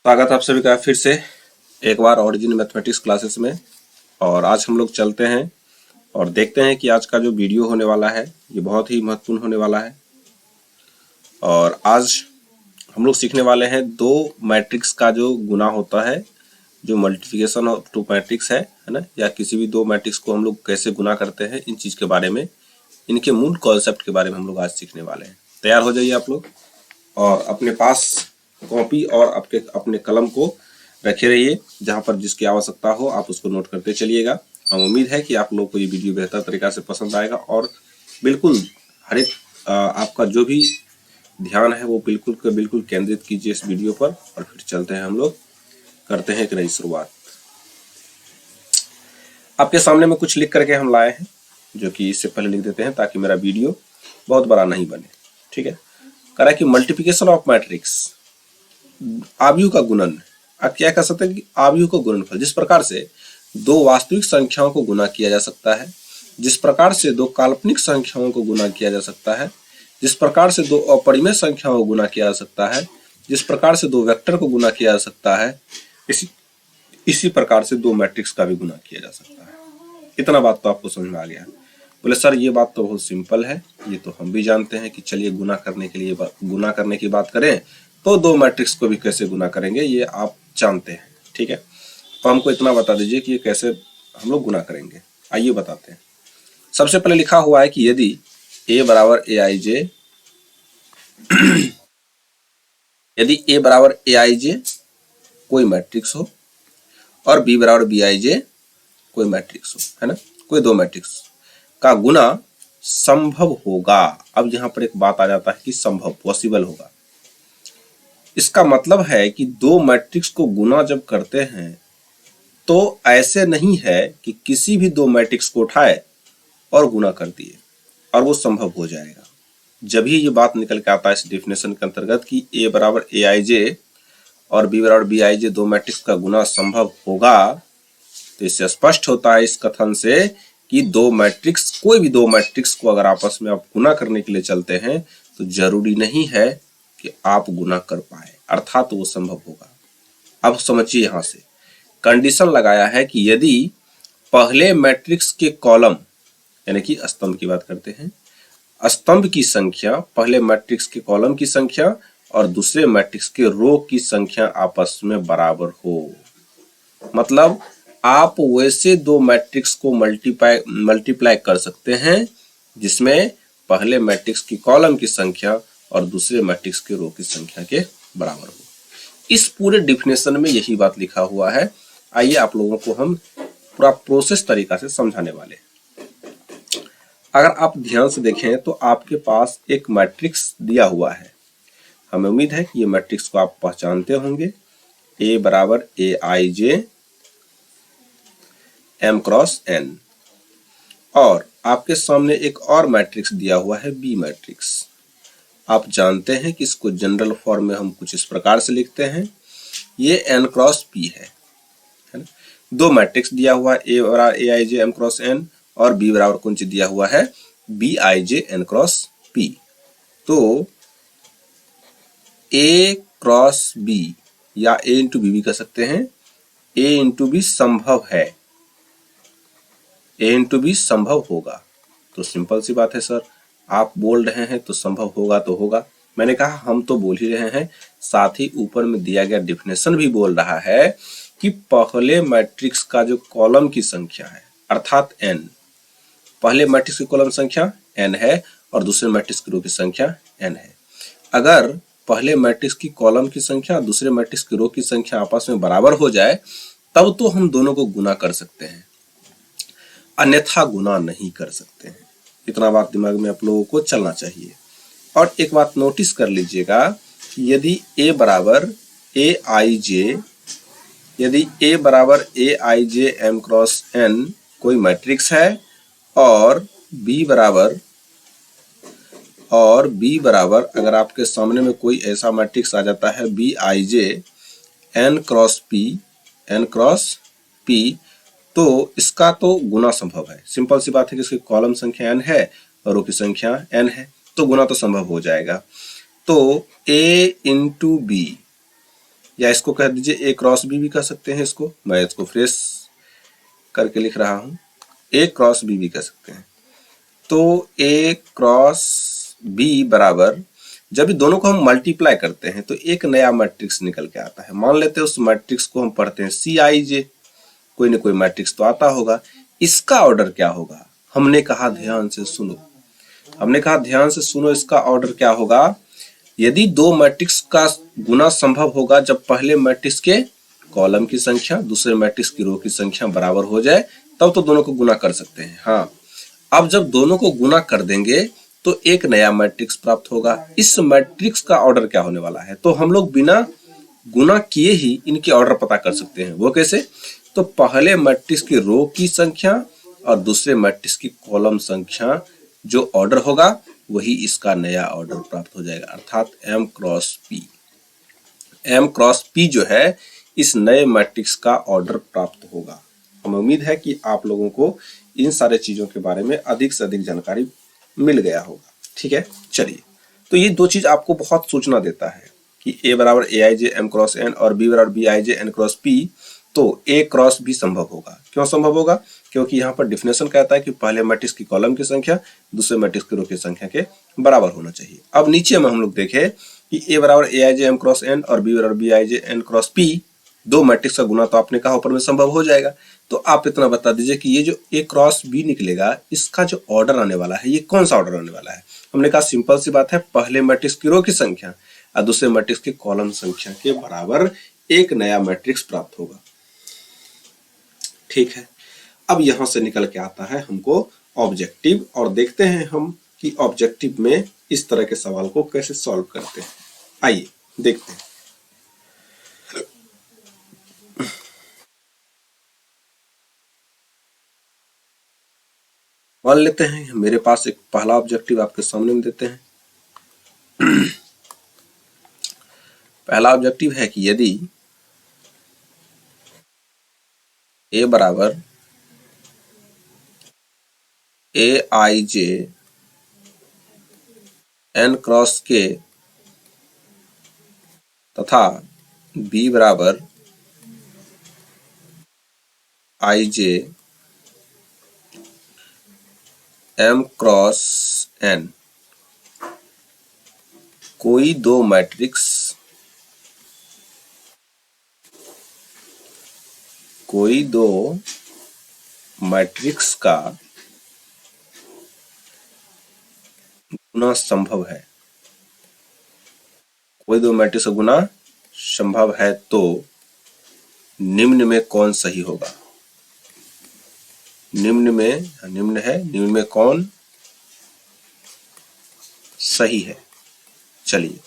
स्वागत आप सभी का फिर से एक बार ओरिजिन मैथमेटिक्स क्लासेस में। और आज हम लोग चलते हैं और देखते हैं कि आज का जो वीडियो होने वाला है ये बहुत ही महत्वपूर्ण होने वाला है। और आज हम लोग सीखने वाले हैं दो मैट्रिक्स का जो गुना होता है, जो मल्टीप्लिकेशन ऑफ टू मैट्रिक्स है ना, या किसी भी दो मैट्रिक्स को हम लोग कैसे गुना करते हैं, इन चीज़ के बारे में, इनके मूल कॉन्सेप्ट के बारे में हम लोग आज सीखने वाले हैं। तैयार हो जाइए आप लोग और अपने पास कॉपी और अपने कलम को रखे रहिए। जहाँ पर जिसकी आवश्यकता हो आप उसको नोट करते चलिएगा। हम उम्मीद है कि आप लोग को ये वीडियो बेहतर तरीका से पसंद आएगा और बिल्कुल हर एक आपका जो भी ध्यान है वो बिल्कुल केंद्रित कीजिए इस वीडियो पर। और फिर चलते हैं, हम लोग करते हैं एक नई शुरुआत। आपके सामने में कुछ लिख करके हम लाए हैं, जो कि इससे पहले लिख देते हैं ताकि मेरा वीडियो बहुत बड़ा नहीं बने। ठीक है, कह रहा है कि मल्टीप्लिकेशन ऑफ मैट्रिक्स, आव्यूह का गुणन। आप क्या कह सकते हैं कि आव्यूह का गुणनफल, जिस प्रकार से दो वास्तविक संख्याओं को गुना किया जा सकता है, जिस प्रकार से दो काल्पनिक संख्याओं को गुना किया जा सकता है, जिस प्रकार से दो अपरिमेय संख्याओं को गुना किया जा सकता है, जिस प्रकार से दो वेक्टर को गुना किया जा सकता है, इसी प्रकार से दो मैट्रिक्स का भी गुना किया जा सकता है। इतना बात तो आपको समझ में आ गया। बोले सर ये बात तो बहुत सिंपल है, ये तो हम भी जानते हैं कि चलिए गुना करने की बात करें तो दो मैट्रिक्स को भी कैसे गुना करेंगे ये आप जानते हैं। ठीक है, तो हमको इतना बता दीजिए कि ये कैसे हम लोग गुना करेंगे। आइए बताते हैं। सबसे पहले लिखा हुआ है कि यदि a बराबर aij यदि a बराबर aij कोई मैट्रिक्स हो और b बराबर bij कोई मैट्रिक्स हो, है ना, कोई दो मैट्रिक्स का गुना संभव होगा। अब यहां पर एक बात आ जाता है कि संभव, पॉसिबल होगा। इसका मतलब है कि दो मैट्रिक्स को गुना जब करते हैं तो ऐसे नहीं है कि किसी भी दो मैट्रिक्स को उठाए और गुना कर दिए और वो संभव हो जाएगा। जब ही ये बात निकल के आता है इस डेफिनेशन के अंतर्गत कि a बराबर aij और b बराबर bij दो मैट्रिक्स का गुना संभव होगा, तो इससे स्पष्ट होता है इस कथन से कि दो मैट्रिक्स, कोई भी दो मैट्रिक्स को अगर आपस में आप गुना करने के लिए चलते हैं तो जरूरी नहीं है कि आप गुना कर पाए, अर्थात वो संभव होगा। अब समझिए, यहां से कंडीशन लगाया है कि यदि पहले मैट्रिक्स के कॉलम, यानी कि स्तंभ की बात करते हैं, स्तंभ की संख्या, पहले मैट्रिक्स के कॉलम की संख्या और दूसरे मैट्रिक्स के रो की संख्या आपस में बराबर हो। मतलब आप वैसे दो मैट्रिक्स को मल्टीप्लाई कर सकते हैं जिसमें पहले मैट्रिक्स की कॉलम की संख्या और दूसरे मैट्रिक्स के रो की संख्या के बराबर हो। इस पूरे डिफिनेशन में यही बात लिखा हुआ है। आइए आप लोगों को हम पूरा प्रोसेस तरीका से समझाने वाले हैं। अगर आप ध्यान से देखें तो आपके पास एक मैट्रिक्स दिया हुआ है। हमें उम्मीद है कि ये मैट्रिक्स को आप पहचानते होंगे। a बराबर aij m क्रॉस n। और आपके सामने एक और मैट्रिक्स दिया हुआ है b मैट्रिक्स। आप जानते हैं कि इसको जनरल फॉर्म में हम कुछ इस प्रकार से लिखते हैं, ये n क्रॉस p है ना। दो मैट्रिक्स दिया हुआ है, a बराबर aij m क्रॉस n और b बराबर कुछ दिया हुआ है bij n क्रॉस p। तो a क्रॉस b या a इंटू बी भी कह सकते हैं। a इंटू बी संभव है, a इंटू बी संभव होगा। तो सिंपल सी बात है सर, आप बोल रहे हैं तो संभव होगा तो होगा। मैंने कहा हम तो बोल ही रहे हैं, साथ ही ऊपर में दिया गया डिफिनेशन भी बोल रहा है कि पहले मैट्रिक्स का जो कॉलम की संख्या है अर्थात n, पहले मैट्रिक्स की कॉलम संख्या n है और दूसरे मैट्रिक्स की रो की संख्या n है। अगर पहले मैट्रिक्स की कॉलम की संख्या और दूसरे मैट्रिक्स की रो की संख्या आपस में बराबर हो जाए तब तो हम दोनों को गुना कर सकते हैं, अन्यथा गुना नहीं कर सकते हैं। इतना बात दिमाग में आप लोगों को चलना चाहिए। और एक बात नोटिस कर लीजिएगा, यदि a बराबर aij m क्रॉस n कोई मैट्रिक्स है और b बराबर अगर आपके सामने में कोई ऐसा मैट्रिक्स आ जाता है bij n क्रॉस p, तो इसका तो गुना संभव है। सिंपल सी बात है कि इसकी कॉलम संख्या n है और रो की संख्या n है, तो गुना तो संभव हो जाएगा। तो a इंटू बी या इसको कह दीजिए ए क्रॉस बी भी कह सकते हैं इसको, मैं इसको फ्रेश करके लिख रहा हूं, ए क्रॉस बी भी कह सकते हैं। तो ए क्रॉस बी बराबर, जब भी दोनों को हम मल्टीप्लाई करते हैं तो एक नया मैट्रिक्स निकल के आता है। मान लेते हैं उस मैट्रिक्स को हम पढ़ते हैं सी आई जे, कोई ना कोई मैट्रिक्स तो आता होगा। इसका ऑर्डर क्या होगा? हमने कहा ध्यान से सुनो, हमने कहा ध्यान से सुनो, इसका ऑर्डर क्या होगा? यदि दो मैट्रिक्स का गुना संभव होगा जब पहले मैट्रिक्स के कॉलम की संख्या दूसरे मैट्रिक्स की रो की संख्या बराबर हो जाए, तब तो दोनों को गुना कर सकते हैं। हाँ, अब जब दोनों को गुना कर देंगे तो एक नया मैट्रिक्स प्राप्त होगा। इस मैट्रिक्स का ऑर्डर क्या होने वाला है? तो हम लोग बिना गुना किए ही इनके ऑर्डर पता कर सकते हैं। वो कैसे? तो पहले मैट्रिक्स की रो की संख्या और दूसरे मैट्रिक्स की कॉलम संख्या जो ऑर्डर होगा वही इसका नया ऑर्डर प्राप्त हो जाएगा, अर्थात m cross p। m cross p जो है इस नए मैट्रिक्स का ऑर्डर प्राप्त होगा। हमें उम्मीद है कि आप लोगों को इन सारे चीजों के बारे में अधिक से अधिक जानकारी मिल गया होगा। ठीक है, चलिए, तो ये दो चीज आपको बहुत सूचना देता है कि a बराबर A I J M cross n और b बराबर B I J N cross p, तो a क्रॉस भी संभव होगा। क्यों संभव होगा? क्योंकि यहाँ पर डिफिनेशन कहता है कि पहले मैट्रिक्स की कॉलम की संख्या दूसरे मैट्रिक्स की रो की संख्या के बराबर होना चाहिए। अब नीचे में हम लोग देखें कि a बराबर A I J M cross n और b बराबर B I J N cross p, दो मैट्रिक्स का गुना तो आपने कहा ऊपर में संभव हो जाएगा। तो आप इतना बता दीजिए कि ये जो a क्रॉस b निकलेगा इसका जो ऑर्डर आने वाला है ये कौन सा ऑर्डर आने वाला है? हमने कहा सिंपल सी बात है, पहले मैट्रिक्स की रो की संख्या और दूसरे मैट्रिक्स की कॉलम संख्या के बराबर एक नया मैट्रिक्स प्राप्त होगा। ठीक है, अब यहां से निकल के आता है हमको ऑब्जेक्टिव, और देखते हैं हम कि ऑब्जेक्टिव में इस तरह के सवाल को कैसे सॉल्व करते हैं। आइए देखते हैं। मान लेते हैं मेरे पास एक पहला ऑब्जेक्टिव आपके सामने में देते हैं। पहला ऑब्जेक्टिव है कि यदि a बराबर A I J N cross के तथा b बराबर आई जे एम क्रॉस n, कोई दो मैट्रिक्स का गुना संभव है, कोई दो मैट्रिक्स का गुना संभव है, तो निम्न में कौन सही होगा? निम्न में कौन सही है? चलिए,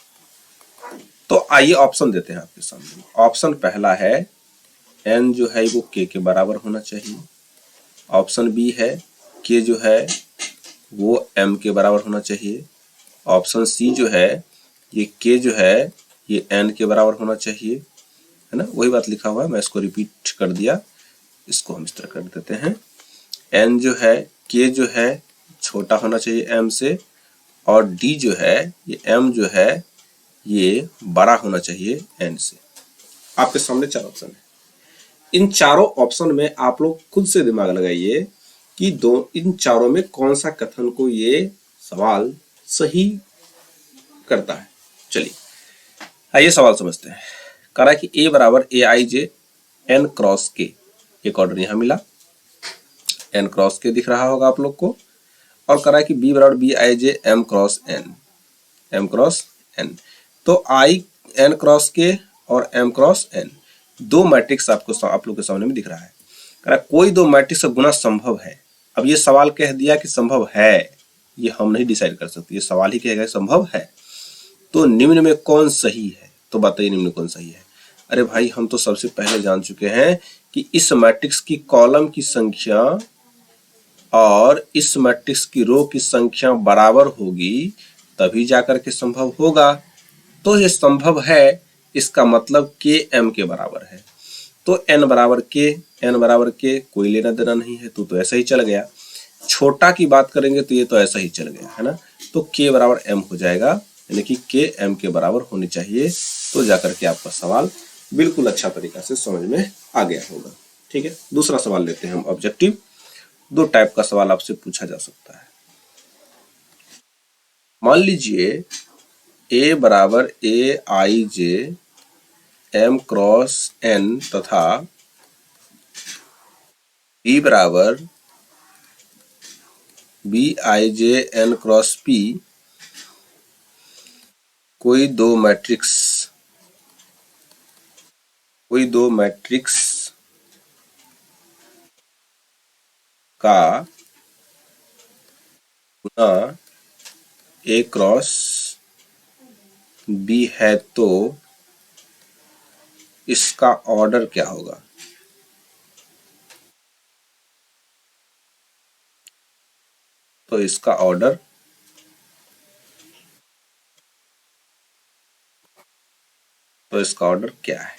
तो आइए ऑप्शन देते हैं आपके सामने। ऑप्शन पहला है n जो है वो k के बराबर होना चाहिए। ऑप्शन बी है k जो है वो m के बराबर होना चाहिए। ऑप्शन सी जो है ये k जो है ये n के बराबर होना चाहिए, है ना, वही बात लिखा हुआ है, मैं इसको रिपीट कर दिया, इसको हम इस तरह कर देते हैं। n जो है k जो है छोटा होना चाहिए m से, और d जो है ये m जो है ये बड़ा होना चाहिए n से। आपके सामने चार ऑप्शन है। इन चारों ऑप्शन में आप लोग खुद से दिमाग लगाइए कि इन चारों में कौन सा कथन को ये सवाल सही करता है। चलिए आइए सवाल समझते हैं। कह रहा है कि a बराबर A I J N cross के, एक ऑर्डर यहां मिला, एन क्रॉस के दिख रहा होगा आप लोग को, और कह रहा है कि b बराबर B I J M cross n, तो आई एन क्रॉस के और m क्रॉस n दो मैट्रिक्स आपको आप लोग के सामने में दिख रहा है। कह रहा है कोई दो मैट्रिक्स का गुना संभव है। अब ये सवाल कह दिया कि संभव है, ये हम नहीं डिसाइड कर सकते, ये सवाल ही कहेगा संभव है, तो निम्न में कौन सही है? तो बताइए निम्न में कौन सही है? अरे भाई, हम तो सबसे पहले जान चुके हैं कि इस मैट्रिक्स की कॉलम की संख्या और इस मैट्रिक्स की रो की संख्या बराबर होगी तभी जाकर के संभव होगा। तो ये संभव है, इसका मतलब k m के बराबर है, तो n बराबर k कोई लेना देना नहीं है, तो ऐसा ही चल गया। छोटा की बात करेंगे तो ये तो ऐसा ही चल गया, है ना, तो k बराबर m हो जाएगा, यानी कि k m के बराबर होनी चाहिए, तो जाकर के आपका सवाल बिल्कुल अच्छा तरीका से समझ में आ गया होगा। ठीक है, दूसरा सवाल लेते हैं हम ऑब्जेक्टिव। दो टाइप का सवाल आपसे पूछा जा सकता है। मान लीजिए ए बराबर A I J M cross N तथा बी बराबर B I J N cross P कोई दो मैट्रिक्स का गुना ए क्रॉस बी है तो इसका ऑर्डर क्या होगा? तो इसका ऑर्डर क्या है?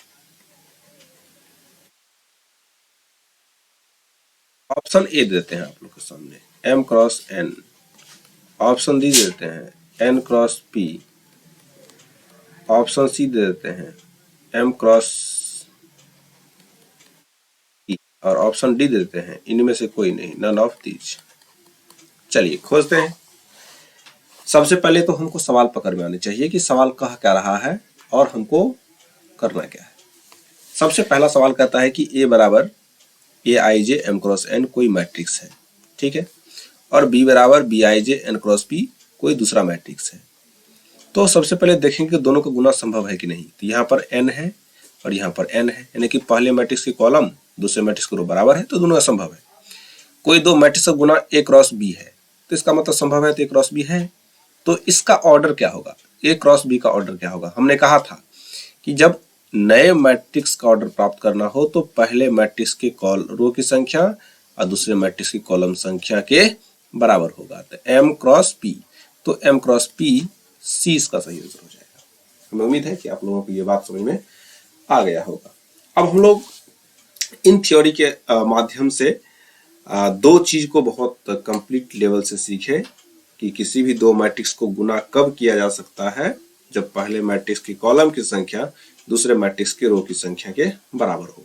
ऑप्शन ए देते हैं आप लोग के सामने M cross N, option D देते हैं N cross P, option C दे देते हैं एम क्रॉस पी, और ऑप्शन डी देते हैं इनमें से कोई नहीं, नन ऑफ दीज। चलिए खोजते हैं। सबसे पहले तो हमको सवाल पकड़ में आने चाहिए कि सवाल कह क्या रहा है और हमको करना क्या है। सबसे पहला सवाल कहता है कि ए बराबर A I J M cross N कोई मैट्रिक्स है, ठीक है, और बी बराबर B I J N cross P कोई दूसरा मैट्रिक्स है। तो सबसे पहले देखेंगे कि दोनों का गुना संभव है कि नहीं। तो यहाँ पर एन है और यहाँ पर एन है, यानी कि पहले मैट्रिक्स की कॉलम दूसरे मैट्रिक्स की रो बराबर है, तो दोनों का संभव है। कोई दो मैट्रिक्स का गुना ए क्रॉस बी है, तो इसका मतलब संभव है, तो ए क्रॉस बी है। तो इसका ऑर्डर क्या होगा? ए क्रॉस बी का ऑर्डर क्या होगा? हमने कहा था कि जब नए मैट्रिक्स का ऑर्डर प्राप्त करना हो तो पहले मैट्रिक्स के रो की संख्या और दूसरे मैट्रिक्स की कॉलम संख्या के बराबर होगा। तो एम क्रॉस पी, तो एम क्रॉस पी सी इसका सही आंसर हो जाएगा। हमें उम्मीद है कि आप लोगों को ये बात समझ में आ गया होगा। अब हम लोग इन थ्योरी के माध्यम से दो चीज को बहुत कंप्लीट लेवल से सीखे कि किसी भी दो मैट्रिक्स को गुना कब किया जा सकता है, जब पहले मैट्रिक्स की कॉलम की संख्या दूसरे मैट्रिक्स के रो की संख्या के बराबर हो।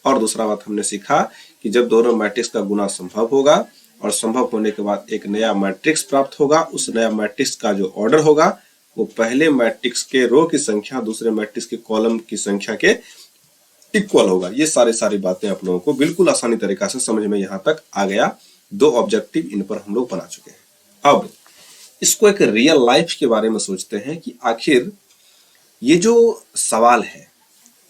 और दूसरा बात हमने सीखा कि जब दोनों मैट्रिक्स का गुना संभव होगा और संभव होने के बाद एक नया मैट्रिक्स प्राप्त होगा, उस नया मैट्रिक्स का जो ऑर्डर होगा वो पहले मैट्रिक्स के रो की संख्या दूसरे मैट्रिक्स के कॉलम की संख्या के इक्वल होगा। ये सारी बातें आप लोगों को बिल्कुल आसानी तरीका से समझ में यहाँ तक आ गया। दो ऑब्जेक्टिव इन पर हम लोग बना चुके हैं। अब इसको एक रियल लाइफ के बारे में सोचते हैं कि आखिर ये जो सवाल है,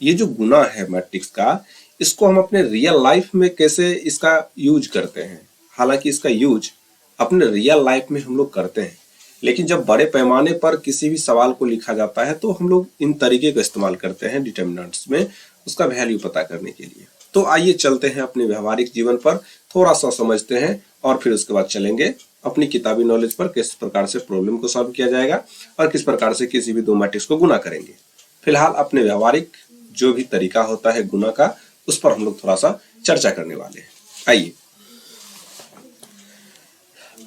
ये जो गुना है मैट्रिक्स का, इसको हम अपने रियल लाइफ में कैसे इसका यूज करते हैं। हालांकि इसका यूज अपने रियल लाइफ में हम लोग करते हैं, लेकिन जब बड़े पैमाने पर किसी भी सवाल को लिखा जाता है तो हम लोग इन तरीके का इस्तेमाल करते हैं डिटर्मिनेंट्स में उसका वैल्यू पता करने के लिए। तो आइए चलते हैं अपने व्यवहारिक जीवन पर, थोड़ा सा समझते हैं और फिर उसके बाद चलेंगे अपनी किताबी नॉलेज पर, किस प्रकार से प्रॉब्लम को सॉल्व किया जाएगा और किस प्रकार से किसी भी दो मैट्रिक्स को गुना करेंगे। फिलहाल अपने व्यवहारिक जो भी तरीका होता है गुना का, उस पर हम लोग थोड़ा सा चर्चा करने वाले हैं। आइए,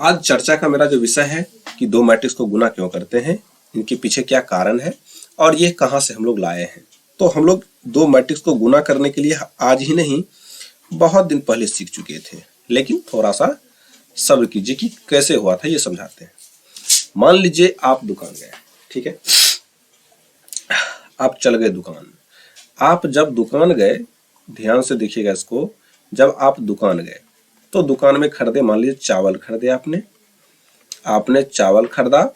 आज चर्चा का मेरा जो विषय है कि दो मैट्रिक्स को गुना क्यों करते हैं, इनके पीछे क्या कारण है और ये कहां से हम लोग लाए हैं। तो हम लोग दो मैट्रिक्स को गुना करने के लिए आज ही नहीं, बहुत दिन पहले सीख चुके थे, लेकिन थोड़ा सा सब्र कीजिए कि कैसे हुआ था ये समझाते हैं। मान लीजिए आप दुकान गए, ठीक है, आप चल गए दुकान। आप जब दुकान गए, ध्यान से देखिएगा इसको, जब आप दुकान गए तो दुकान में खरीदे, मान लीजिए चावल खरीदे, आपने चावल खरीदा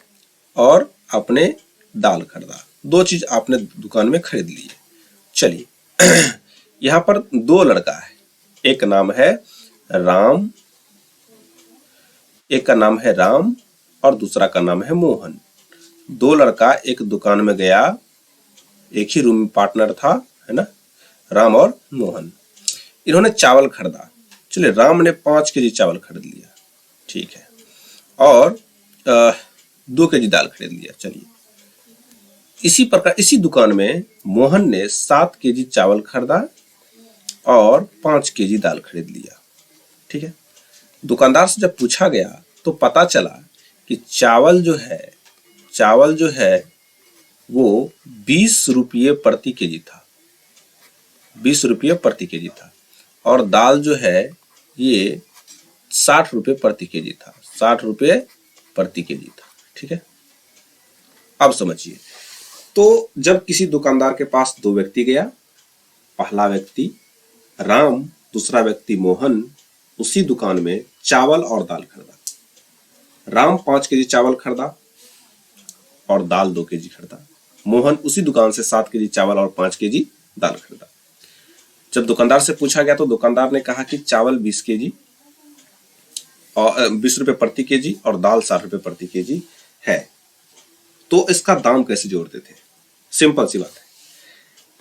और आपने दाल खरीदा, दो चीज आपने दुकान में खरीद ली है। चलिए यहाँ पर दो लड़का है, एक नाम है राम, एक का नाम है राम और दूसरा का नाम है मोहन। दो लड़का एक दुकान में गया, एक ही रूम पार्टनर था, है ना, राम और मोहन। इन्होंने चावल खरीदा। चलिए, राम ने 5 केजी चावल खरीद लिया, ठीक है, और 2 केजी दाल खरीद लिया। चलिए, इसी प्रकार इसी दुकान में मोहन ने 7 केजी चावल खरीदा और 5 केजी दाल खरीद लिया, ठीक है। दुकानदार से जब पूछा गया तो पता चला कि चावल जो है वो 20 रुपये प्रति केजी था। 20 रुपये प्रति केजी था, और दाल जो है ये 60 रुपये प्रति केजी था, 60 रुपये प्रति केजी था। ठीक है, अब समझिए। तो जब किसी दुकानदार के पास दो व्यक्ति गया, पहला व्यक्ति राम, दूसरा व्यक्ति मोहन, उसी दुकान में चावल और दाल खरीदा। राम 5 केजी चावल खरीदा और दाल 2 केजी खरीदा। मोहन उसी दुकान से 7 केजी चावल और 5 केजी दाल खरीदा। जब दुकानदार से पूछा गया तो दुकानदार ने कहा कि चावल 20 केजी और 20 रुपये प्रति केजी और दाल 60 रुपये प्रति केजी है, तो इसका दाम कैसे जोड़ते थे? सिंपल सी बात है।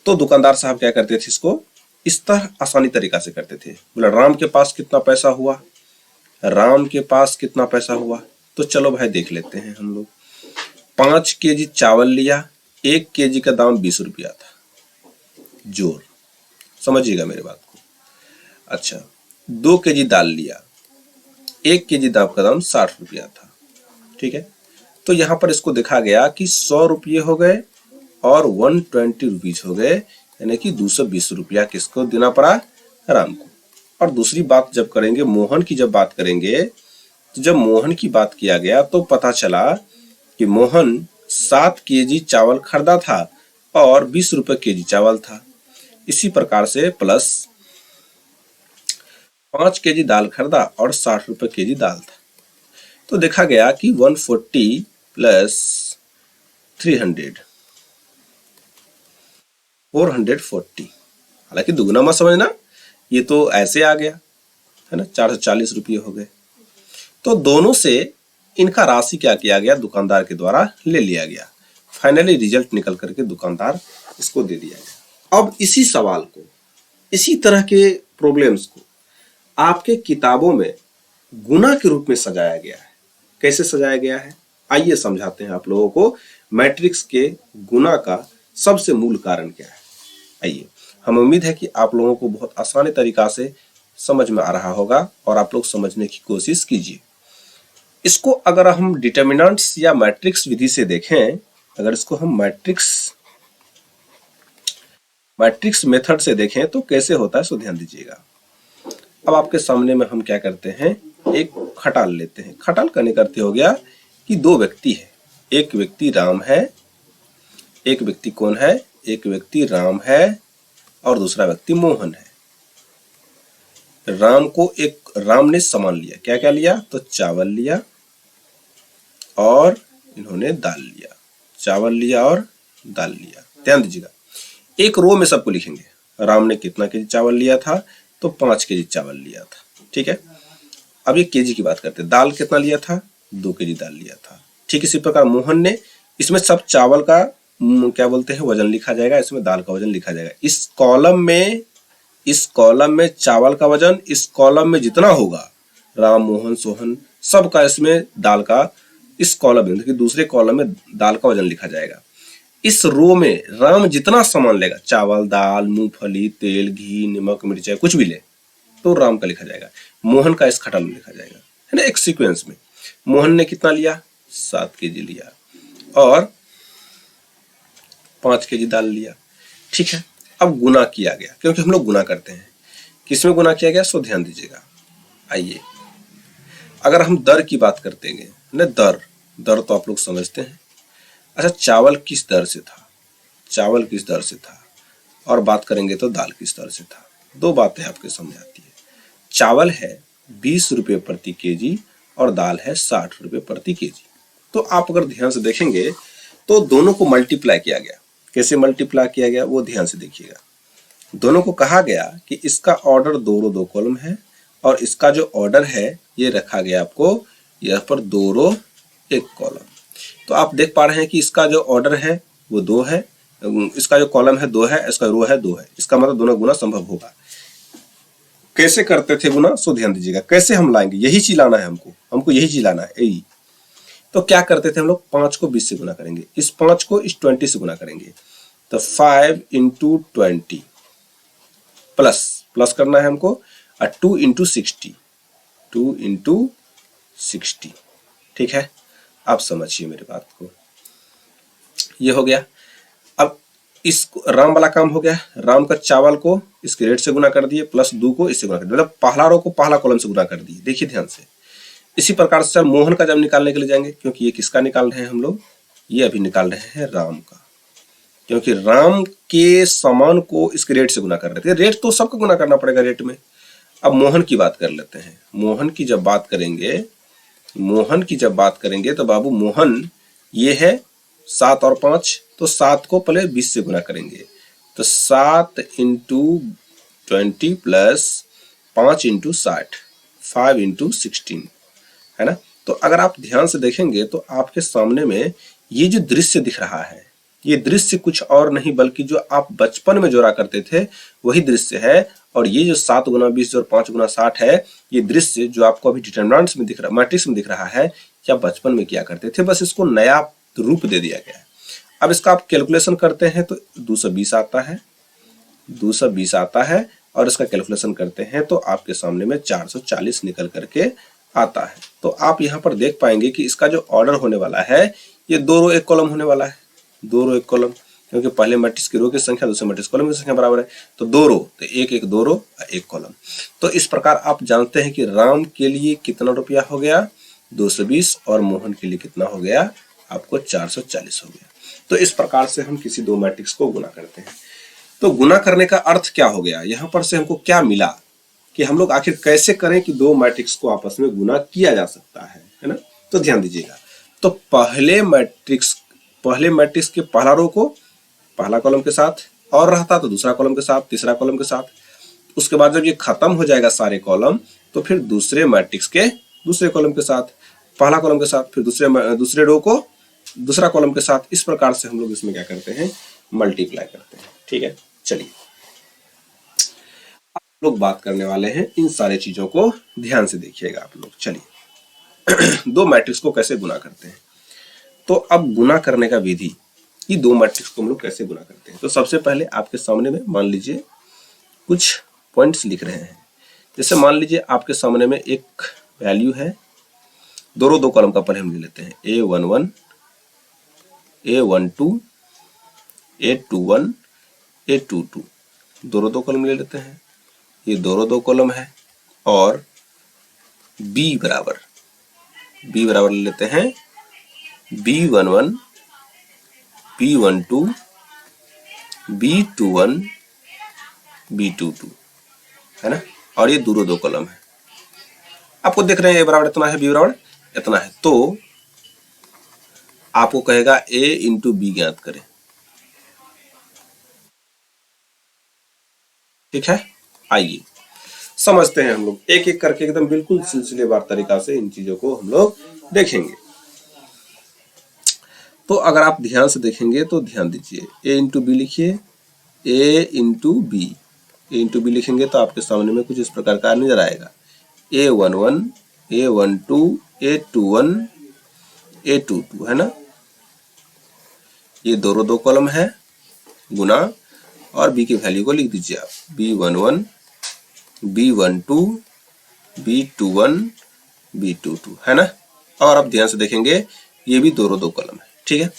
तो दुकानदार साहब क्या करते थे, इसको इस तरह आसानी तरीका से करते थे। बोला राम के पास कितना पैसा हुआ, राम के पास कितना पैसा हुआ, तो चलो भाई देख लेते हैं हम लोग। 5 केजी चावल लिया, 1 केजी का दाम 20 रुपया था, जोड़, समझिएगा मेरे बात को। अच्छा, 2 केजी दाल लिया, 1 केजी दाल का दाम 60 रुपया था। ठीक है, तो यहां पर इसको देखा गया कि 100 रुपये हो गए और 120 रुपीज हो गए, यानी कि 220 रुपया किसको देना पड़ा, राम को। और दूसरी बात जब करेंगे, मोहन की जब बात करेंगे, तो जब मोहन की बात किया गया तो पता चला कि मोहन 7 केजी चावल खरीदा था और 20 रुपये केजी चावल था। इसी प्रकार से प्लस 5 केजी दाल खरीदा और 60 रुपये केजी दाल था। तो देखा गया कि 140 प्लस 300 440। हालांकि दुगना मत समझना, ये तो ऐसे आ गया है ना, 440 रुपये हो गए। तो दोनों से इनका राशि क्या किया गया, दुकानदार के द्वारा ले लिया गया। फाइनली रिजल्ट निकल करके दुकानदार इसको दे दिया गया। अब इसी सवाल को, इसी तरह के प्रॉब्लम्स को आपके किताबों में गुना के रूप में सजाया गया है। कैसे सजाया गया है, आइए समझाते हैं आप लोगों को। मैट्रिक्स के गुना का सबसे मूल कारण क्या है, आइए। हम उम्मीद है कि आप लोगों को बहुत आसान तरीका से समझ में आ रहा होगा और आप लोग समझने की कोशिश कीजिए। इसको अगर हम डिटर्मिनेंट्स या मैट्रिक्स विधि से देखें, अगर इसको हम मैट्रिक्स मेथड से देखें तो कैसे होता है, सो ध्यान दीजिएगा। अब आपके सामने में हम क्या करते हैं, एक खटाल लेते हैं। खटाल करने करते हो गया कि दो व्यक्ति है, एक व्यक्ति राम है, एक व्यक्ति कौन है, एक व्यक्ति राम है और दूसरा व्यक्ति मोहन है। राम ने सामान लिया, क्या क्या लिया, तो चावल लिया और इन्होंने दाल लिया, चावल लिया और दाल लिया। ध्यान दीजिएगा, एक रो में सबको लिखेंगे। राम ने कितना केजी चावल लिया था, तो 5 केजी चावल लिया था। ठीक है, अब ये केजी की बात करते हैं। दाल कितना लिया था, 2 केजी दाल लिया था। ठीक इसी प्रकार मोहन ने, इसमें सब चावल का क्या बोलते हैं वजन लिखा जाएगा, इसमें दाल का वजन लिखा जाएगा। इस कॉलम में चावल का वजन, इस कॉलम में जितना होगा राम मोहन सोहन सबका, इसमें दाल का, इस कॉलम में, दूसरे कॉलम में दाल का वजन लिखा जाएगा। इस रो में राम जितना सामान लेगा, चावल दाल मूंगफली तेल घी नमक मिर्चाई कुछ भी ले, तो राम का लिखा जाएगा। मोहन का इस खटाल में लिखा जाएगा, है ना, एक सीक्वेंस में। मोहन ने कितना लिया, 7 केजी लिया और 5 केजी दाल लिया। ठीक है, अब गुना किया गया, क्योंकि हम लोग गुना करते हैं। किसमें गुना किया गया, सो ध्यान दीजिएगा। आइए, अगर हम दर की बात करते हैं ना, दर तो आप लोग समझते हैं। अच्छा, चावल किस दर से था, चावल किस दर से था, और बात करेंगे तो दाल किस दर से था। दो बातें आपके सामने आती है। चावल है 20 रुपये प्रति केजी और दाल है 60 रुपये प्रति केजी। तो आप अगर ध्यान से देखेंगे तो दोनों को मल्टीप्लाई किया गया। कैसे मल्टीप्लाई किया गया वो ध्यान से देखिएगा। दोनों को कहा गया कि इसका ऑर्डर 2 रो 2 कॉलम है और इसका जो ऑर्डर है ये रखा गया आपको यहाँ पर 2 रो 1 कॉलम। तो आप देख पा रहे हैं कि इसका जो ऑर्डर है वो 2 है, इसका जो कॉलम है 2 है, इसका रो है 2 है। इसका मतलब दोनों गुना संभव होगा। कैसे करते थे गुना, सो ध्यान दीजिएगा। कैसे हम लाएंगे, यही चीज लाना है हमको यही चीज लाना है, यही। तो क्या करते थे हम लोग, 5 को 20 से गुना करेंगे, इस 5 को इस 20 से गुना करेंगे, तो 5 × 20 प्लस करना है हमको, और 2 × 60। ठीक है, आप समझिए मेरी बात को, ये हो गया। अब इस राम वाला काम हो गया, राम का चावल को इसके रेट से गुना कर दिए प्लस दू को इससे गुना कर दिए, मतलब पहला रो को पहला कॉलम से गुना कर दिए। देखिए ध्यान से, इसी प्रकार से मोहन का जब निकालने के लिए जाएंगे, क्योंकि ये किसका निकाल रहे हैं हम लोग, ये अभी निकाल रहे हैं राम का, क्योंकि राम के सामान को इसके रेट से गुना कर रहे थे। रेट तो सबको गुना करना पड़ेगा रेट में। अब मोहन की बात कर लेते हैं। मोहन की जब बात करेंगे तो बाबू मोहन ये है 7 और 5, तो 7 को पहले 20 से गुना करेंगे, तो 7 इंटू 20 प्लस 5 इंटू 60, 5 इंटू 16, है ना। तो अगर आप ध्यान से देखेंगे तो आपके सामने में ये जो दृश्य दिख रहा है, ये दृश्य कुछ और नहीं बल्कि जो आप बचपन में जोड़ा करते थे वही दृश्य है। और ये जो 7 गुना 20 और 5 गुना 60 है, ये दृश्य जो आपको अभी डिटरमिनेंट्स में दिख रहा, मैट्रिक्स में दिख रहा है, क्या बचपन में किया करते थे, बस इसको नया रूप दे दिया गया है। अब इसका आप कैलकुलेशन करते हैं तो 220 आता है, 220 आता है, और इसका कैलकुलेशन करते हैं तो आपके सामने में 440 निकल करके आता है। तो आप यहाँ पर देख पाएंगे कि इसका जो ऑर्डर होने वाला है, ये 2 रो 1 कॉलम होने वाला है, 2 रो 1 कॉलम, क्योंकि पहले मैट्रिक्स की रो की संख्या दूसरे मैट्रिक्स कॉलम की संख्या बराबर है, तो 2 रो, तो 1 1 2 रो 1 कॉलम। तो इस प्रकार आप जानते हैं कि राम के लिए कितना रुपया हो गया, 220, और मोहन के लिए कितना हो गया, आपको 440 हो गया। तो इस प्रकार से हम किसी दो मैट्रिक्स को गुना करते हैं। तो गुना करने का अर्थ क्या हो गया, यहां पर से हमको क्या मिला कि हम लोग आखिर कैसे करें कि दो मैट्रिक्स को आपस में गुना किया जा सकता है ना। तो ध्यान दीजिएगा, तो पहले मैट्रिक्स के पहला रो को पहला कॉलम के साथ और रहता तो दूसरा कॉलम के साथ, तीसरा कॉलम के साथ। उसके बाद जब ये खत्म हो जाएगा सारे कॉलम, तो फिर दूसरे मैट्रिक्स के दूसरे कॉलम के साथ, पहला कॉलम के साथ, फिर दूसरे रो को दूसरा कॉलम के साथ। इस प्रकार से हम लोग इसमें क्या करते हैं, मल्टीप्लाई करते हैं। ठीक है, चलिए आप लोग बात करने वाले हैं इन सारे चीजों को ध्यान से देखिएगा आप लोग। चलिए दो मैट्रिक्स को कैसे गुना करते हैं। तो अब गुना करने का विधि, ये दो मैट्रिक्स को हम लोग कैसे गुना करते हैं। तो सबसे पहले आपके सामने में मान लीजिए कुछ पॉइंट्स लिख रहे हैं। जैसे मान लीजिए आपके सामने में एक वैल्यू है, दो कॉलम का पहले हम ले लेते हैं, A11, A12, A21, A22, दो कॉलम ले लेते हैं। ये दो कॉलम है, और B बराबर ले लेते हैं B11, B12, B21, B22, है ना। और ये दो कॉलम है। आपको देख रहे हैं A बराबर इतना है, B बराबर इतना है, तो आपको कहेगा A इंटू बी ज्ञात करें। ठीक है, आइए समझते हैं हम लोग एक एक करके, एकदम बिल्कुल सिलसिलेवार तरीका से इन चीजों को हम लोग देखेंगे। तो अगर आप ध्यान से देखेंगे तो ध्यान दीजिए, A इंटू बी लिखिए, A इंटू बी लिखेंगे तो आपके सामने में कुछ इस प्रकार का नजर आएगा, A11, A12, A21, A22, है ना। ये दो कॉलम है गुना, और B की वैल्यू को लिख दीजिए आप, B11, B12, B21, B22, है ना। और अब ध्यान से देखेंगे ये भी दो कॉलम है। ठीक है,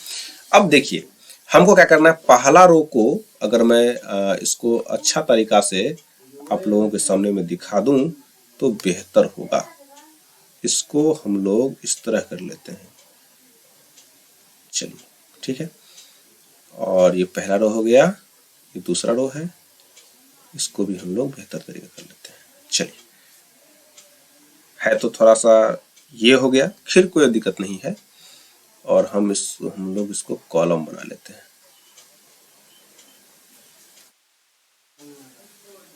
अब देखिए हमको क्या करना है, पहला रो को अगर मैं इसको अच्छा तरीका से आप लोगों के सामने में दिखा दूं तो बेहतर होगा। इसको हम लोग इस तरह कर लेते हैं, चलिए ठीक है। और ये पहला रो हो गया, ये दूसरा रो है, इसको भी हम लोग बेहतर तरीके कर लेते हैं। चलिए, है तो थोड़ा सा ये हो गया, फिर कोई दिक्कत नहीं है। और हम लोग इसको कॉलम बना लेते हैं।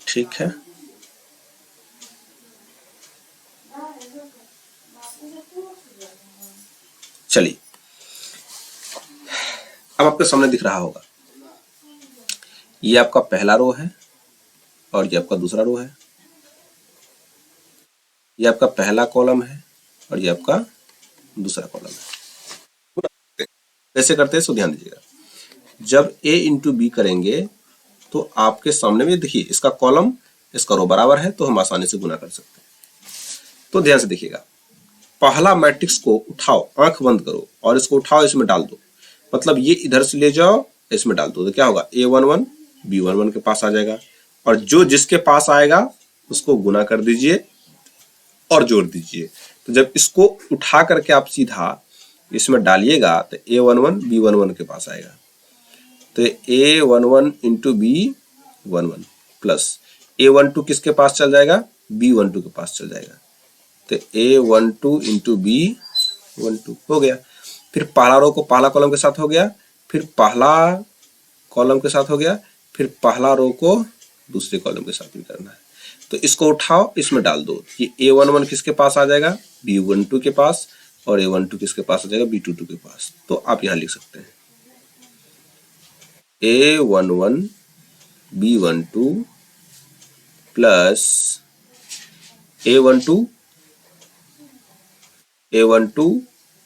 ठीक है, चलिए अब आपके सामने दिख रहा होगा, ये आपका पहला रो है और ये आपका दूसरा रो है। ये आपका पहला कॉलम है और ये आपका दूसरा कॉलम है। कैसे करते हैं सो ध्यान दीजिएगा, जब A इंटू बी करेंगे तो आपके सामने में देखिए, इसका कॉलम इसका रो बराबर है तो हम आसानी से गुना कर सकते हैं। तो ध्यान से देखिएगा, पहला मैट्रिक्स को उठाओ, आंख बंद करो और इसको उठाओ, इसमें डाल दो, मतलब ये इधर से ले जाओ इसमें डाल दो तो क्या होगा, A11 B11 के पास आ जाएगा, और जो जिसके पास आएगा उसको गुना कर दीजिए और जोड़ दीजिए। तो जब इसको उठा करके आप सीधा इसमें डालिएगा तो A11 B11 के पास आएगा, तो A11 into B11 plus A12 किसके पास चल जाएगा, B12 के पास चल जाएगा, तो A12 इंटू B12 हो गया। फिर पहला रो को पहला कॉलम के साथ हो गया, फिर पहला कॉलम के साथ हो गया, फिर पहला रो को दूसरे कॉलम के साथ भी करना है। तो इसको उठाओ, इसमें डाल दो, ये A11 किसके पास आ जाएगा, B12 के पास, और A12 किसके पास आ जाएगा, B22 के पास। तो आप यहां लिख सकते हैं A11 B12 plus A12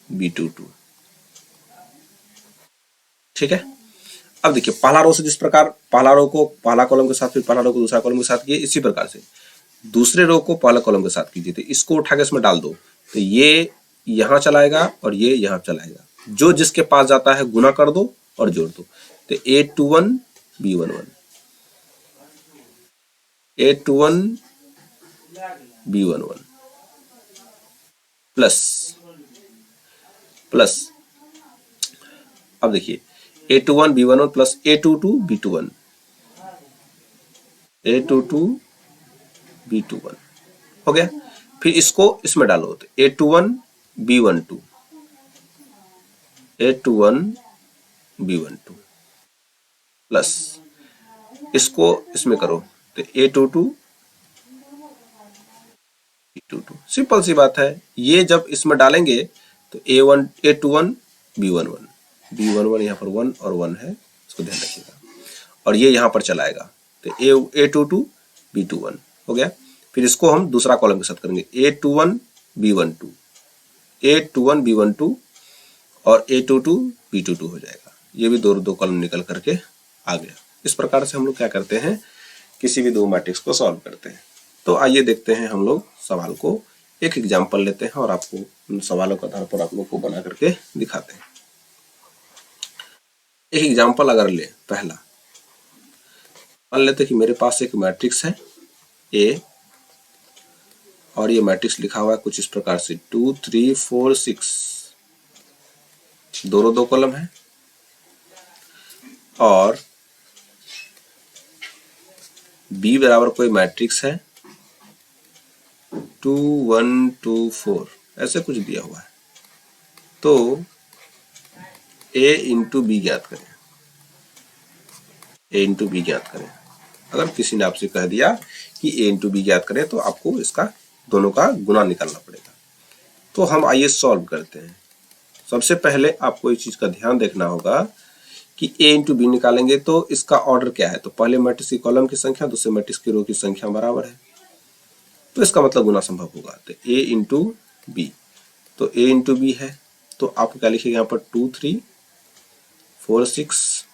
B22। ठीक है। अब देखिए पहला रो से जिस प्रकार पहला रो को पहला कॉलम के साथ, फिर पहला रो को दूसरा कॉलम के साथ किए, इसी प्रकार से दूसरे रो को पहला कॉलम के साथ कीजिए। तो इसको उठा के इसमें डाल दो तो ये यहां चलाएगा और ये यहां चलाएगा, जो जिसके पास जाता है गुना कर दो और जोड़ दो। तो A21 B11 A21 B11 plus plus, अब देखिए A21 B11 plus A22 B21 A22 B21 हो गया। फिर इसको इसमें डालो तो A21 B12 A21 B12 plus इसको इसमें करो तो A22 B22। सिंपल सी बात है। ये जब इसमें डालेंगे तो A21 B11 B11 यहाँ पर 1 और 1 है, इसको ध्यान रखिएगा, और ये यहाँ पर चलाएगा तो A22 B21 हो गया। फिर इसको हम दूसरा कॉलम के साथ करेंगे A21 B12 A21 B12 और A22 B22 हो जाएगा। ये भी दो कॉलम निकल करके आ गया। इस प्रकार से हम लोग क्या करते हैं, किसी भी दो मैट्रिक्स को सॉल्व करते हैं। तो आइए देखते हैं हम लोग सवाल को, एक एग्जाम्पल लेते हैं और आपको उन सवालों के आधार पर आप लोग को बना करके दिखाते हैं। एक एग्जाम्पल अगर ले, पहला मान लेते हैं कि मेरे पास एक मैट्रिक्स है A और ये मैट्रिक्स लिखा हुआ है कुछ इस प्रकार से 2 3 4 6, दोनों दो कॉलम है, और B बराबर कोई मैट्रिक्स है 2 1 2 4 ऐसे कुछ दिया हुआ है। तो A इंटू बी ज्ञात करें, A इंटू बी ज्ञात करें। अगर किसी ने आपसे कह दिया कि A इंटू बी ज्ञात करें तो आपको इसका दोनों का गुना निकालना पड़ेगा। तो हम आइए सॉल्व करते हैं। सबसे पहले आपको इस चीज का ध्यान देखना होगा कि A इंटू बी निकालेंगे तो इसका ऑर्डर क्या है, तो पहले मैट्रिक्स की कॉलम की संख्या दूसरे मैट्रिक्स की रो की संख्या बराबर है, तो इसका मतलब गुना संभव होगा। तो A इंटू बी, तो A इंटू बी है तो आप क्या लिखिएगा यहाँ पर 2 3 4 6,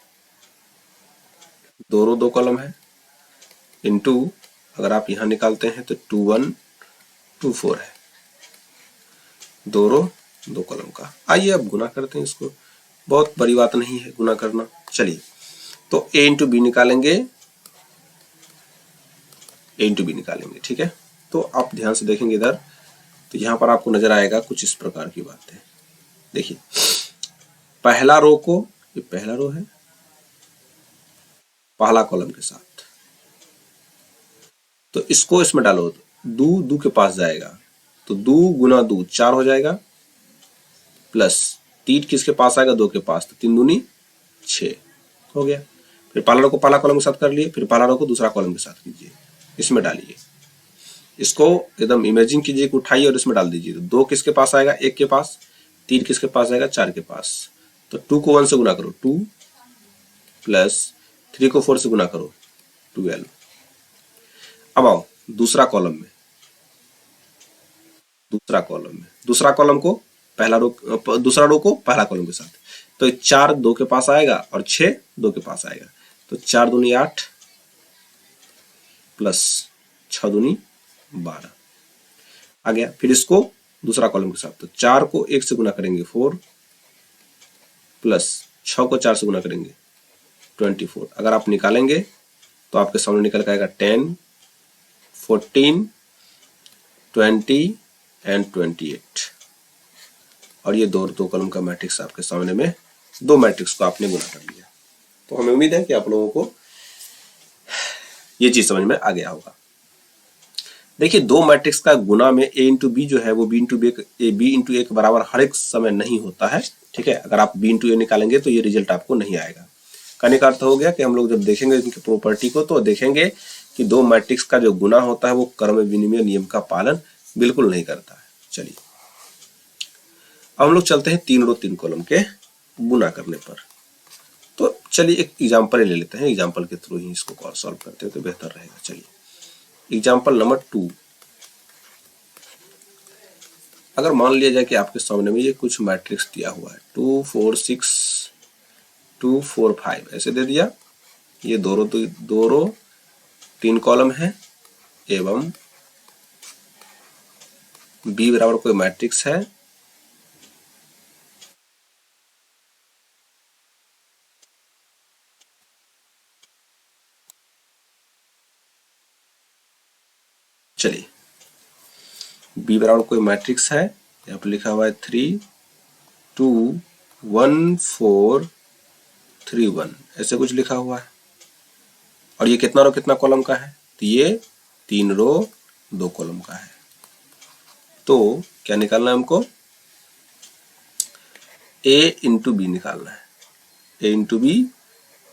दोनों दो कॉलम है, इंटू अगर आप यहां निकालते हैं तो 2 1 2 4 है, दोनों दो कॉलम का। आइए अब गुना करते हैं इसको, बहुत बड़ी बात नहीं है गुना करना। चलिए तो A इंटू बी निकालेंगे, A इंटू बी निकालेंगे, ठीक है। तो आप ध्यान से देखेंगे इधर, तो यहां पर आपको नजर आएगा कुछ इस प्रकार की बात है। देखिए पहला रो को, ये पहला रो है पहला कॉलम के साथ, तो इसको इसमें डालो, दो दो के पास जाएगा तो 2 गुना 2 4 हो जाएगा, प्लस 3 किसके पास आएगा, 2 के पास, तो 3 दूनी 6 हो गया। फिर पहला रो को पहला कॉलम के साथ कर लिए, फिर पहला रो को दूसरा कॉलम के साथ कीजिए, इसमें डालिए, इसको एकदम इमेजिन कीजिए कि उठाइए और इसमें डाल दीजिए। तो 2 किसके पास आएगा, 1 के पास, 3 किसके पास आएगा, 4 के पास, तो 2 को 1 से गुना करो 2, प्लस 3 को 4 से गुना करो 12। अब आओ दूसरा कॉलम में, दूसरा कॉलम को पहला रो, दूसरा रो को पहला कॉलम के साथ, तो 4 2 के पास आएगा और 6 2 के पास आएगा, तो 4 दूनी 8 प्लस 6 दूनी 12 आ गया। फिर इसको दूसरा कॉलम के साथ, तो 4 को 1 से गुना करेंगे 4, प्लस 6 को 4 से गुना करेंगे 24। अगर आप निकालेंगे तो आपके सामने निकल के आएगा 10, 14, 20 एंड 28। और ये दो कॉलम का मैट्रिक्स आपके सामने में, दो मैट्रिक्स को आपने गुना कर लिया। तो हमें उम्मीद है कि आप लोगों को ये चीज समझ में आ गया होगा। देखिए, दो मैट्रिक्स का गुना में ए इंटू बी जो है वो बी इंटू ए के बराबर हर एक समय नहीं होता है। ठीक है, अगर आप बी इंटू ए निकालेंगे तो ये रिजल्ट आपको नहीं आएगा। कहने का अर्थ हो गया कि हम लोग जब देखेंगे इनकी प्रॉपर्टी को तो देखेंगे कि दो मैट्रिक्स का जो गुना होता है वो क्रम विनिमय नियम का पालन बिल्कुल नहीं करता है। चलिए अब हम लोग चलते हैं 3 रो 3 कॉलम के गुना करने पर। तो चलिए एक एग्जाम्पल ले लेते हैं, एग्जाम्पल के थ्रू ही इसको सॉल्व करते हैं तो बेहतर रहेगा। चलिए एग्जाम्पल नंबर 2। अगर मान लिया जाए कि आपके सामने में ये कुछ मैट्रिक्स दिया हुआ है 2 4 6 2 4 5 ऐसे दे दिया। ये दो रो 3 कॉलम है एवं बी बराबर कोई मैट्रिक्स है चलिए बी बराबर कोई मैट्रिक्स है, यहाँ पर लिखा हुआ है 3 2 1 4 3 1 ऐसे कुछ लिखा हुआ है। और ये कितना रो कितना कॉलम का है, तो ये 3 रो 2 कॉलम का है। तो क्या निकालना है हमको, ए इंटू बी निकालना है, ए इंटू बी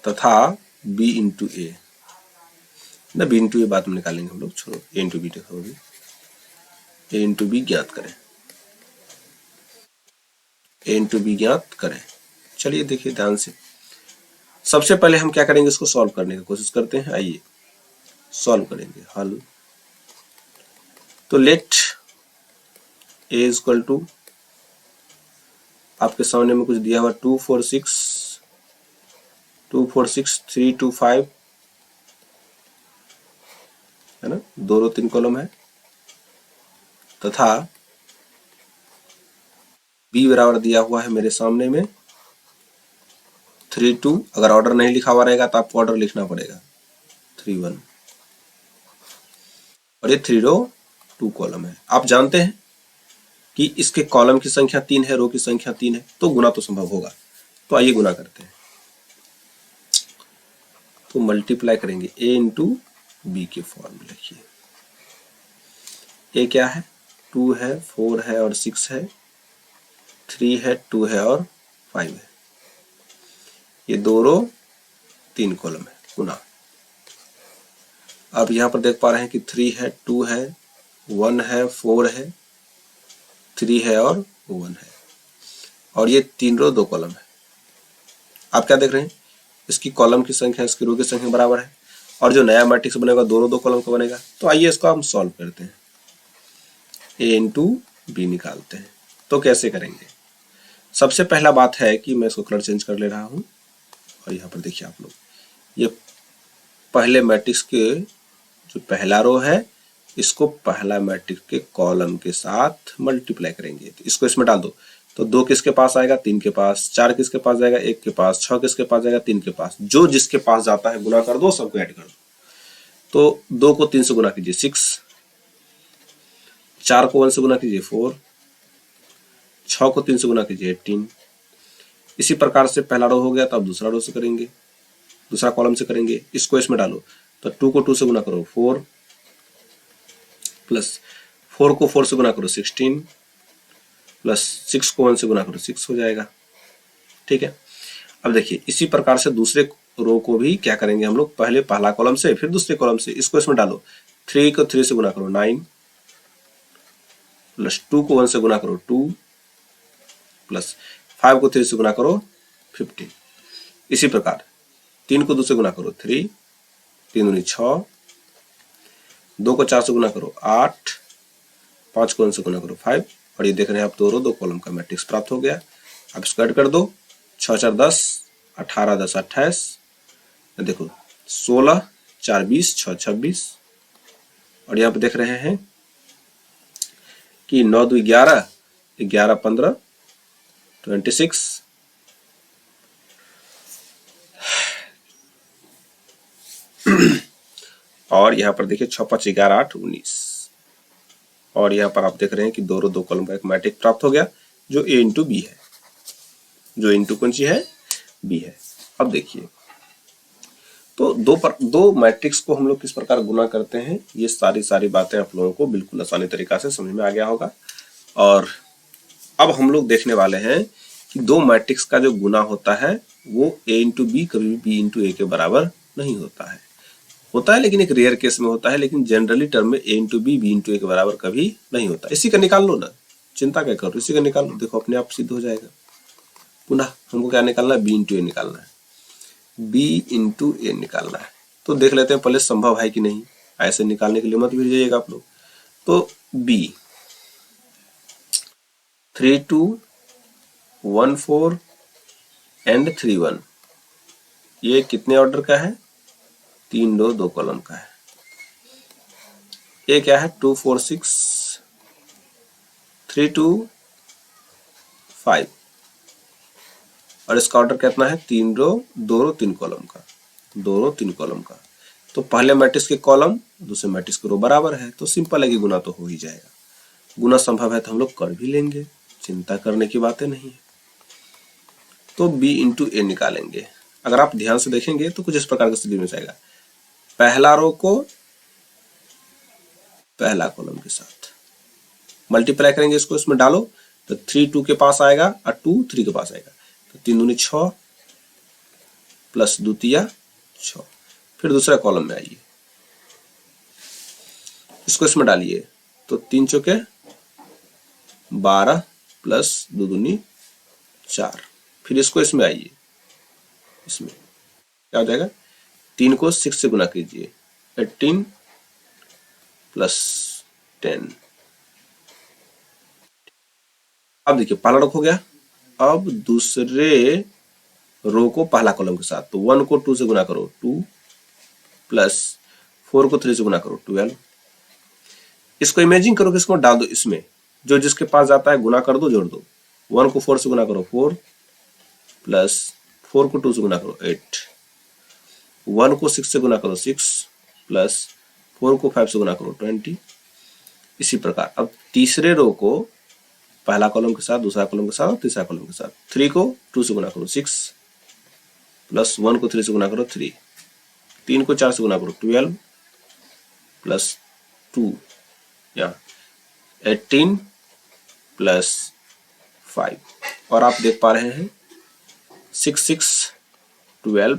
तथा बी इंटू ए ना, बी इंटू ए बाद में निकालेंगे हम लोग, छोड़ो ए इंटू बी देखो, ए इंटू बी ज्ञात करें, ए इंटू बी ज्ञात करें। चलिए देखिए ध्यान से, सबसे पहले हम क्या करेंगे, इसको सॉल्व करने की कोशिश करते हैं। आइए सॉल्व करेंगे, हल। तो let A is equal to, आपके सामने में कुछ दिया हुआ 2 4 6 3 2 5 है ना, 2 रो 3 कॉलम है तथा बी बराबर दिया हुआ है मेरे सामने में 3 2। अगर ऑर्डर नहीं लिखा हुआ रहेगा तो आपको ऑर्डर लिखना पड़ेगा 3 1। और ये 3 रो 2 कॉलम है। आप जानते हैं कि इसके कॉलम की संख्या 3 है, रो की संख्या 3 है, तो गुना तो संभव होगा। तो आइए गुना करते हैं। तो मल्टीप्लाई करेंगे ए इंटू बी के फॉर्म में लिखिए। ए क्या है, 2 है, 4 है और 6 है, 3 है, 2 है और 5 है। ये 2 रो 3 कॉलम है, गुना। अब यहां पर देख पा रहे हैं कि 3 है, 2 है, 1 है, 4 है, 3 है और 1 है। और ये 3 रो 2 कॉलम है। आप क्या देख रहे हैं, इसकी कॉलम की संख्या इसकी रो की संख्या बराबर है। और जो नया मैट्रिक्स बनेगा 2 रो 2 कॉलम का बनेगा। तो आइए इसको हम सॉल्व करते हैं, ए इंटू बी निकालते हैं। तो कैसे करेंगे, सबसे पहला बात है कि मैं इसको कलर चेंज कर ले रहा हूं। और यहाँ पर देखिए आप लोग, ये पहले मैट्रिक्स के जो पहला रो है इसको पहला मैट्रिक्स के कॉलम के साथ मल्टीप्लाई करेंगे। तो इसको इसमें डाल दो, तो 2 किसके पास आएगा, 3 के पास, 4 किसके पास जाएगा, 1 के पास, 6 किसके पास जाएगा, 3 के पास। जो जिसके पास जाता है गुना कर दो, सबको ऐड कर दो। तो 2 को 3 से गुना कीजिए 6, 4 को 1 से गुना कीजिए 4, 6 को 3 से गुना कीजिए 18। इसी प्रकार से पहला रो हो गया, तो अब दूसरा रो से करेंगे, दूसरा कॉलम से करेंगे। इसको इसमें डालो, तो 2 को 2 से गुना करो 4, प्लस 4 को 4 से गुना करो 16, प्लस 6 को 1 से गुना करो 6 हो जाएगा। ठीक है, अब देखिए इसी प्रकार से दूसरे रो को भी क्या करेंगे हम लोग, पहले पहला कॉलम से फिर दूसरे कॉलम से। इसको इसमें डालो, 3 को 3 से गुना करो 9, प्लस 2 को 1 से गुना करो 2, प्लस 5 को 3 से गुना करो 15। इसी प्रकार 3 को 2 से गुना करो 3, 3 दूनी 6, 2 को 4 से गुना करो 8, 5 को 1 से गुना करो 5। और ये देख रहे हैं आप 2 रो 2 कॉलम का मैट्रिक्स प्राप्त हो गया। अब इसको ऐड कर दो, 6 4 10, 18 10 28, देखो 16 4 20, 6 26। और यहाँ पे देख रहे हैं कि 9 2 11, 11 15 26, और यहाँ पर देखिए 6 5 11 8 19 और यहाँ पर आप देख रहे हैं कि दो रो दो कॉलम का एक मैट्रिक्स प्राप्त हो गया जो ए इंटू बी है, जो इंटू कौन सी है, बी है। अब देखिए तो दो मैट्रिक्स को हम लोग किस प्रकार गुना करते हैं, ये सारी बातें आप लोगों को बिल्कुल आसानी तरीका से समझ में आ गया होगा। और अब हम लोग देखने वाले हैं कि दो मैट्रिक्स का जो गुना होता है वो ए इंटू बी कभी भी बी इंटू ए के बराबर नहीं होता है। होता है लेकिन एक रेयर केस में होता है, लेकिन जनरली टर्म में ए इंटू बी बी इंटू ए के बराबर कभी नहीं होता। इसी का निकाल लो ना, चिंता क्या करो, इसी का निकाल लो, देखो अपने आप सिद्ध हो जाएगा। पुनः हमको क्या निकालना है, बी इंटू ए निकालना है, बी इंटू ए निकालना है। तो देख लेते हैं पहले संभव है कि नहीं, ऐसे निकालने के लिए मत भूल जाइएगा आप लोग। तो बी 3 2 1 4 एंड 3 1 ये कितने ऑर्डर का है, 3 रो 2 कॉलम का है। ये क्या है 2 4 6 3 2 5 और इसका ऑर्डर कितना है, 3 रो 2 रो 3 कॉलम का, 2 रो 3 कॉलम का। तो पहले मैट्रिक्स के कॉलम दूसरे मैट्रिक्स के रो बराबर है, तो सिंपल है कि गुना तो हो ही जाएगा। गुना संभव है तो हम लोग कर भी लेंगे, चिंता करने की बातें नहीं है। तो b इंटू ए निकालेंगे। अगर आप ध्यान से देखेंगे तो कुछ इस प्रकार का स्थिति में जाएगा, पहला रो को पहला कॉलम के साथ मल्टीप्लाई करेंगे, इसको इसमें डालो तो 3 2 के पास आएगा और 2 3 के पास आएगा, तो 3 दूनी 6 प्लस द्वितीय 6। फिर दूसरा कॉलम में आइए, इसको इसमें डालिए तो 3 चौके 12 प्लस 2 दूनी 4। फिर इसको इसमें आइए, इसमें क्या हो जाएगा, 3 को 6 से गुना कीजिए, 18 प्लस 10। अब देखिए पहला रो हो गया। अब दूसरे रो को पहला कॉलम के साथ, तो 1 को 2 से गुना करो 2 प्लस 4 को 3 से गुना करो 12। इसको इमेजिन करो कि इसको डाल दो इसमें, जो जिसके पास जाता है गुना कर दो, जोड़ दो। 1 को 4 से गुना करो 4 प्लस 4 को 2 से गुना करो 8, 1 को 6 से गुना करो 6 प्लस 4 को 5 से गुना करो 20। इसी प्रकार अब तीसरे रो को पहला कॉलम के साथ, दूसरा कॉलम के साथ और तीसरा कॉलम के साथ, 3 को 2 से गुना करो 6 प्लस 1 को 3 से गुना करो 3, 3 को 4 से गुना करो 12 प्लस 2 या 18 प्लस 5। और आप देख पा रहे हैं 6 6 12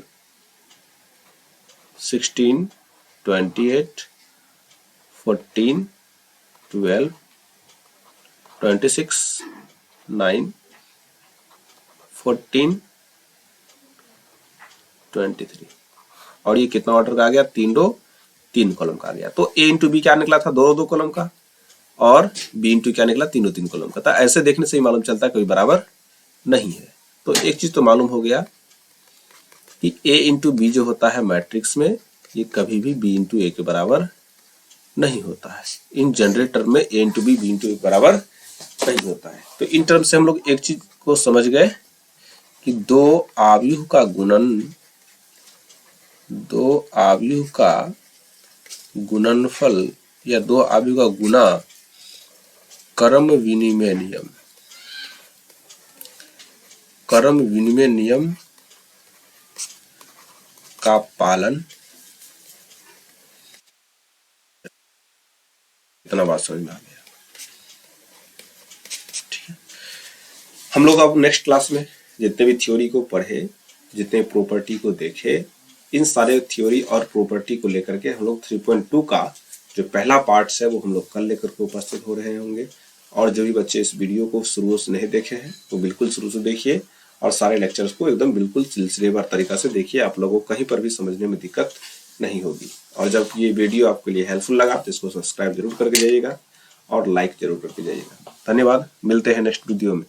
16 28 14 12 26 9 14 23। और ये कितना ऑर्डर का आ गया, 3 रो 3 कॉलम का आ गया। तो ए इंटू बी क्या निकला था, 2 रो 2 कॉलम का, और बी इंटू क्या निकला, 3 रो 3 कॉलम का था। ऐसे देखने से ही मालूम चलता है कोई बराबर नहीं है। तो एक चीज तो मालूम हो गया कि ए इंटू बी जो होता है मैट्रिक्स में, ये कभी भी बी इंटू ए के बराबर नहीं होता है। इन जनरल टर्म में ए इंटू बी इंटू ए के बराबर नहीं होता है। तो इन टर्म से हम लोग एक चीज को समझ गए कि दो आव्यूह का गुणनफल या दो आव्यूह का गुना क्रम विनिमय नियम का पालन, इतना बात समझ में आ गया। ठीक है, हम लोग अब नेक्स्ट क्लास में जितने भी थ्योरी को पढ़े, जितने प्रॉपर्टी को देखे, इन सारे थ्योरी और प्रॉपर्टी को लेकर के हम लोग 3.2 का जो पहला पार्ट है वो हम लोग कल लेकर के उपस्थित हो रहे होंगे। और जो भी बच्चे इस वीडियो को शुरू से नहीं देखे हैं वो बिल्कुल शुरू से देखिए और सारे लेक्चर्स को एकदम बिल्कुल सिलसिलेवार तरीका से देखिए, आप लोगों को कहीं पर भी समझने में दिक्कत नहीं होगी। और जब ये वीडियो आपके लिए हेल्पफुल लगा तो इसको सब्सक्राइब जरूर करके जाइएगा और लाइक जरूर करके जाइएगा। धन्यवाद, मिलते हैं नेक्स्ट वीडियो में।